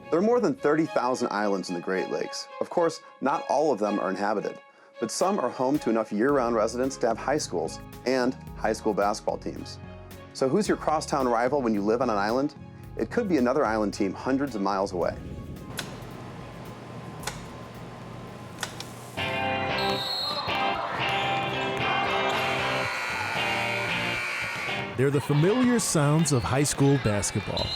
There are more than 30,000 islands in the Great Lakes. Of course, not all of them are inhabited, but some are home to enough year-round residents to have high schools and high school basketball teams. So who's your crosstown rival when you live on an island? It could be another island team hundreds of miles away. They're the familiar sounds of high school basketball.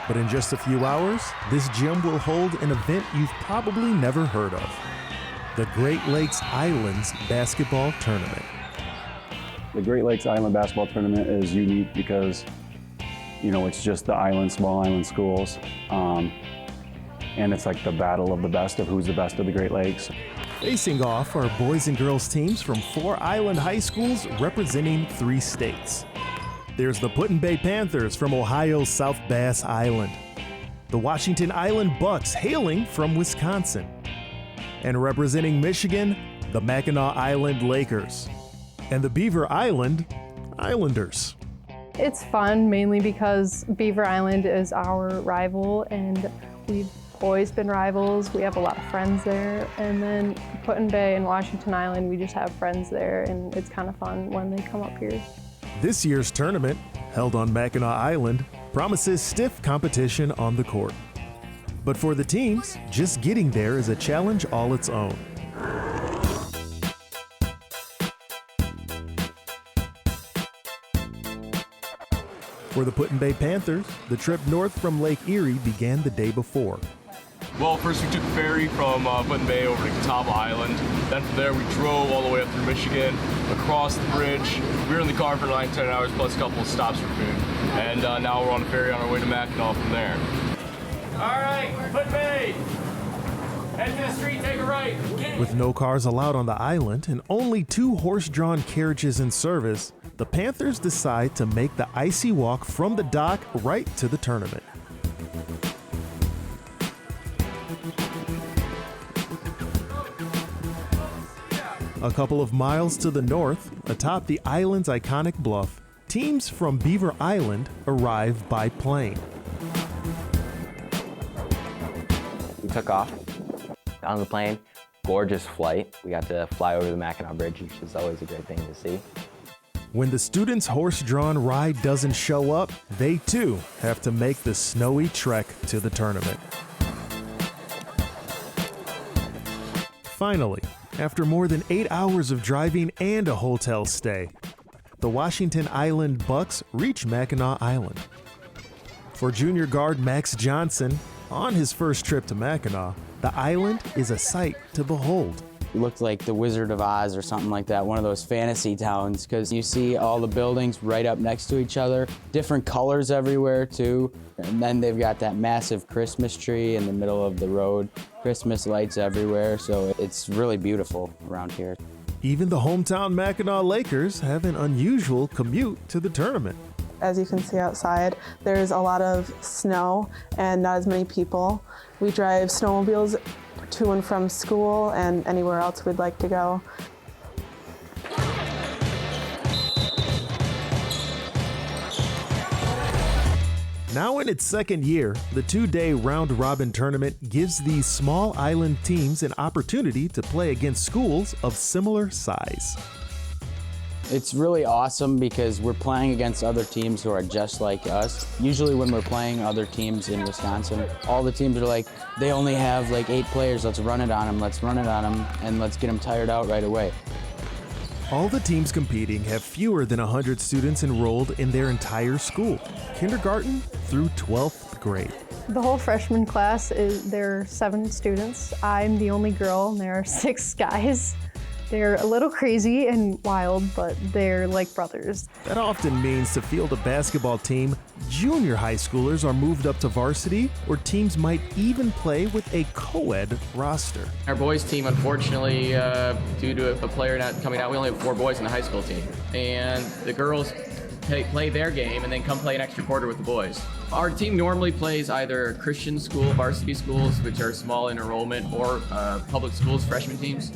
But in just a few hours, this gym will hold an event you've probably never heard of: the Great Lakes Islands Basketball Tournament. The Great Lakes Island Basketball Tournament is unique because, it's just the island, small island schools. And it's like the battle of the best of who's the best of the Great Lakes. Facing off are boys and girls teams from 4 island high schools representing 3 states. There's the Put-in-Bay Panthers from Ohio's South Bass Island, the Washington Island Bucks hailing from Wisconsin, and representing Michigan, the Mackinac Island Lakers, and the Beaver Island Islanders. It's fun mainly because Beaver Island is our rival and we've always been rivals. We have a lot of friends there. And then Put-in-Bay and Washington Island, we just have friends there and it's kind of fun when they come up here. This year's tournament, held on Mackinac Island, promises stiff competition on the court. But for the teams, just getting there is a challenge all its own. For the Put-in-Bay Panthers, the trip north from Lake Erie began the day before. Well, first we took the ferry from Put-in-Bay over to Catawba Island. Then from there we drove all the way up through Michigan, across the bridge. We were in the car for 9-10 hours plus a couple of stops for food. And now we're on a ferry on our way to Mackinac from there. All right, Put-in-Bay! Head to the street, take a right. With no cars allowed on the island and only 2 horse-drawn carriages in service, the Panthers decide to make the icy walk from the dock right to the tournament. A couple of miles to the north, atop the island's iconic bluff, teams from Beaver Island arrive by plane. We took off on the plane. Gorgeous flight. We got to fly over the Mackinac Bridge, which is always a great thing to see. When the students' horse-drawn ride doesn't show up, they too have to make the snowy trek to the tournament. Finally, after more than 8 hours of driving and a hotel stay, the Washington Island Bucks reach Mackinac Island. For junior guard Max Johnson, on his first trip to Mackinac, the island is a sight to behold. It looked like the Wizard of Oz or something like that, one of those fantasy towns, because you see all the buildings right up next to each other, different colors everywhere too, and then they've got that massive Christmas tree in the middle of the road, Christmas lights everywhere, so it's really beautiful around here. Even the hometown Mackinac Lakers have an unusual commute to the tournament. As you can see outside, there's a lot of snow and not as many people. We drive snowmobiles to and from school and anywhere else we'd like to go. Now in its second year, the 2-day round-robin tournament gives these small island teams an opportunity to play against schools of similar size. It's really awesome because we're playing against other teams who are just like us. Usually when we're playing other teams in Wisconsin, all the teams are like, they only have like 8 players, let's run it on them, and let's get them tired out right away. All the teams competing have fewer than 100 students enrolled in their entire school, kindergarten through 12th grade. The whole freshman class, there are 7 students. I'm the only girl and there are 6 guys. They're a little crazy and wild, but they're like brothers. That often means to field a basketball team, junior high schoolers are moved up to varsity, or teams might even play with a co-ed roster. Our boys team, unfortunately, due to a player not coming out, we only have 4 boys in the high school team. And the girls play their game and then come play an extra quarter with the boys. Our team normally plays either Christian school, varsity schools, which are small in enrollment, or public schools, freshman teams.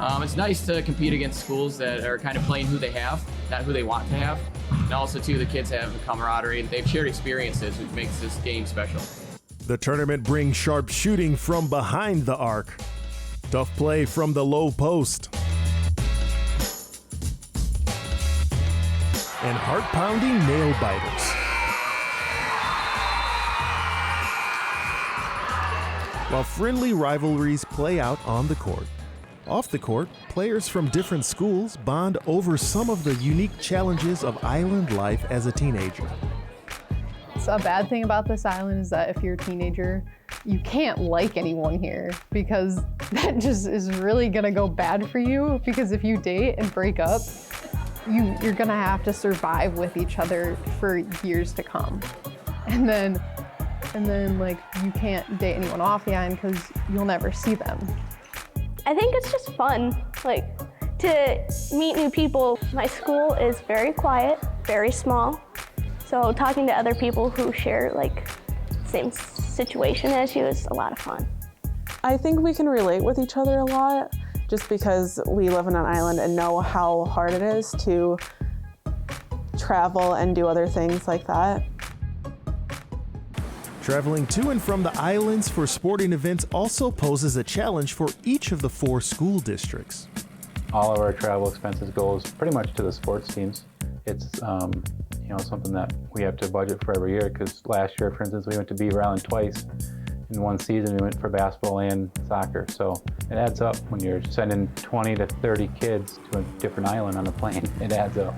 It's nice to compete against schools that are kind of playing who they have. who they want to have. And also, too, the kids have camaraderie. They've shared experiences, which makes this game special. The tournament brings sharp shooting from behind the arc, tough play from the low post, and heart-pounding nail biters. While friendly rivalries play out on the court, off the court, players from different schools bond over some of the unique challenges of island life as a teenager. So a bad thing about this island is that if you're a teenager, you can't like anyone here because that just is really gonna go bad for you, because if you date and break up, you're gonna have to survive with each other for years to come. And then like you can't date anyone off the island because you'll never see them. I think it's just fun, like to meet new people. My school is very quiet, very small. So talking to other people who share like same situation as you is a lot of fun. I think we can relate with each other a lot just because we live on an island and know how hard it is to travel and do other things like that. Traveling to and from the islands for sporting events also poses a challenge for each of the 4 school districts. All of our travel expenses goes pretty much to the sports teams. It's something that we have to budget for every year, because last year, for instance, we went to Beaver Island twice. In one season, we went for basketball and soccer. So it adds up when you're sending 20 to 30 kids to a different island on a plane. It adds up.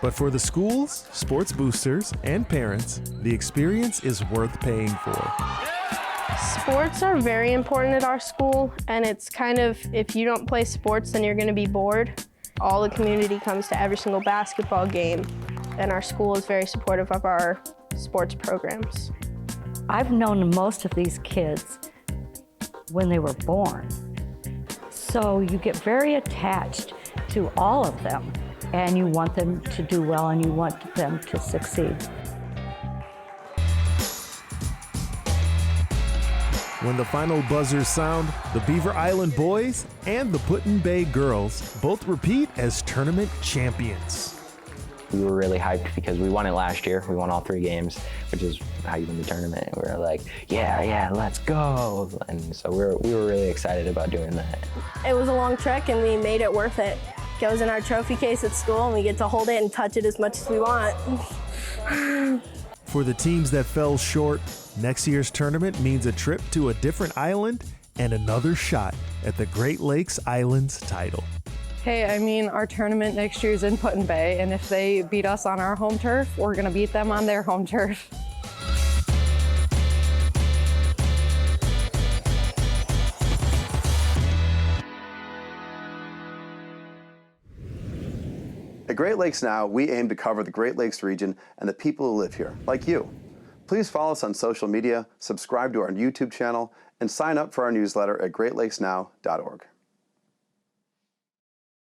But for the schools, sports boosters, and parents, the experience is worth paying for. Sports are very important at our school, and it's kind of, if you don't play sports, then you're gonna be bored. All the community comes to every single basketball game, and our school is very supportive of our sports programs. I've known most of these kids when they were born. So you get very attached to all of them, and you want them to do well and you want them to succeed. When the final buzzers sound, the Beaver Island boys and the Put-in-Bay girls both repeat as tournament champions. We were really hyped because we won it last year. We won all 3 games, which is how you win the tournament. We were like, yeah, let's go. And so we were really excited about doing that. It was a long trek and we made it worth it. It goes in our trophy case at school and we get to hold it and touch it as much as we want. For the teams that fell short, next year's tournament means a trip to a different island and another shot at the Great Lakes Islands title. Hey, I mean, our tournament next year is in Put-in-Bay, and if they beat us on our home turf, we're gonna beat them on their home turf. At Great Lakes Now, we aim to cover the Great Lakes region and the people who live here, like you. Please follow us on social media, subscribe to our YouTube channel, and sign up for our newsletter at greatlakesnow.org.